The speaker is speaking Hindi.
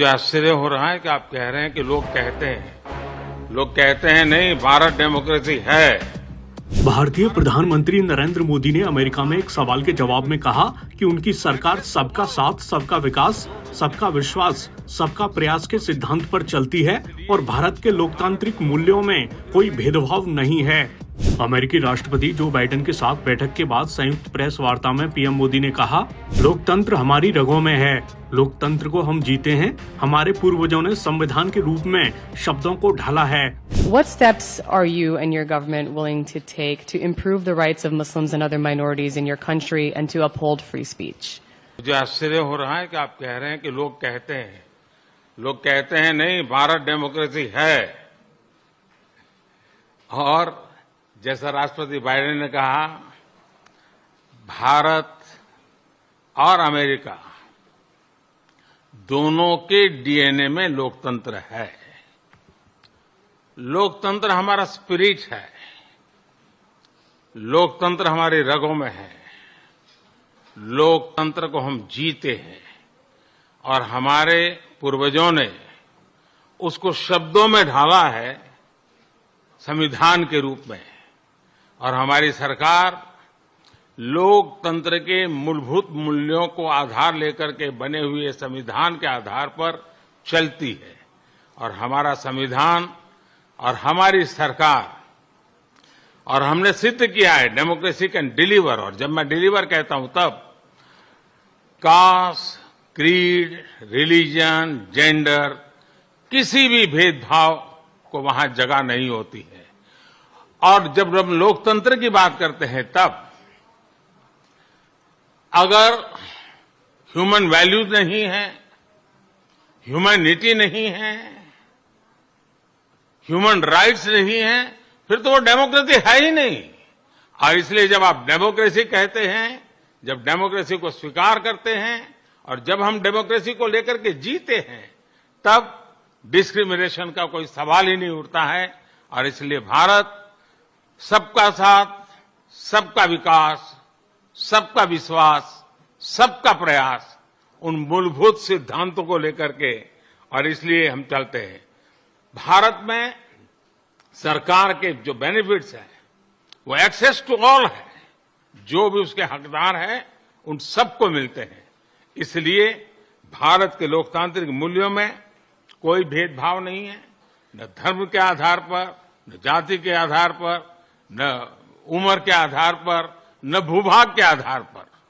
मुझे आश्चर्य हो रहा है कि आप कह रहे हैं कि लोग कहते हैं नहीं, भारत डेमोक्रेसी है। भारतीय प्रधानमंत्री नरेंद्र मोदी ने अमेरिका में एक सवाल के जवाब में कहा कि उनकी सरकार सबका साथ, सबका विकास, सबका विश्वास, सबका प्रयास के सिद्धांत पर चलती है और भारत के लोकतांत्रिक मूल्यों में कोई भेदभाव नहीं है। अमेरिकी राष्ट्रपति जो बाइडेन के साथ बैठक के बाद संयुक्त प्रेस वार्ता में पीएम मोदी ने कहा, लोकतंत्र हमारी रगों में है, लोकतंत्र को हम जीते हैं। हमारे पूर्वजों ने संविधान के रूप में शब्दों को ढाला है। What steps are you and your government willing to take to improve the rights of Muslims and other minorities in your country and to uphold free speech? मुझे आश्चर्य हो रहा है कि आप कह रहे हैं कि लोग कहते हैं नहीं, भारत डेमोक्रेसी है। और जैसा राष्ट्रपति बाइडेन ने कहा, भारत और अमेरिका दोनों के डीएनए में लोकतंत्र है। लोकतंत्र हमारा स्पिरिट है, लोकतंत्र हमारी रगों में है, लोकतंत्र को हम जीते हैं और हमारे पूर्वजों ने उसको शब्दों में ढाला है संविधान के रूप में। और हमारी सरकार लोकतंत्र के मूलभूत मूल्यों को आधार लेकर के बने हुए संविधान के आधार पर चलती है। और हमारा संविधान और हमारी सरकार, और हमने सिद्ध किया है डेमोक्रेसी कैन डिलीवर। और जब मैं डिलीवर कहता हूं तब कास्ट, क्रीड, रिलीजन, जेंडर, किसी भी भेदभाव को वहां जगह नहीं होती है। और जब हम लोकतंत्र की बात करते हैं तब अगर ह्यूमन वैल्यूज नहीं है, ह्यूमैनिटी नहीं है, ह्यूमन राइट्स नहीं है, फिर तो वो डेमोक्रेसी है ही नहीं। और इसलिए जब आप डेमोक्रेसी कहते हैं, जब डेमोक्रेसी को स्वीकार करते हैं और जब हम डेमोक्रेसी को लेकर के जीते हैं, तब डिस्क्रिमिनेशन का कोई सवाल ही नहीं उठता है। और इसलिए भारत सबका साथ, सबका विकास, सबका विश्वास, सबका प्रयास, उन मूलभूत सिद्धांतों को लेकर के, और इसलिए हम चलते हैं। भारत में सरकार के जो बेनिफिट्स हैं वो एक्सेस टू ऑल है, जो भी उसके हकदार हैं उन सबको मिलते हैं। इसलिए भारत के लोकतांत्रिक मूल्यों में कोई भेदभाव नहीं है, न धर्म के आधार पर, न जाति के आधार पर, न उम्र के आधार पर, न भूभाग के आधार पर।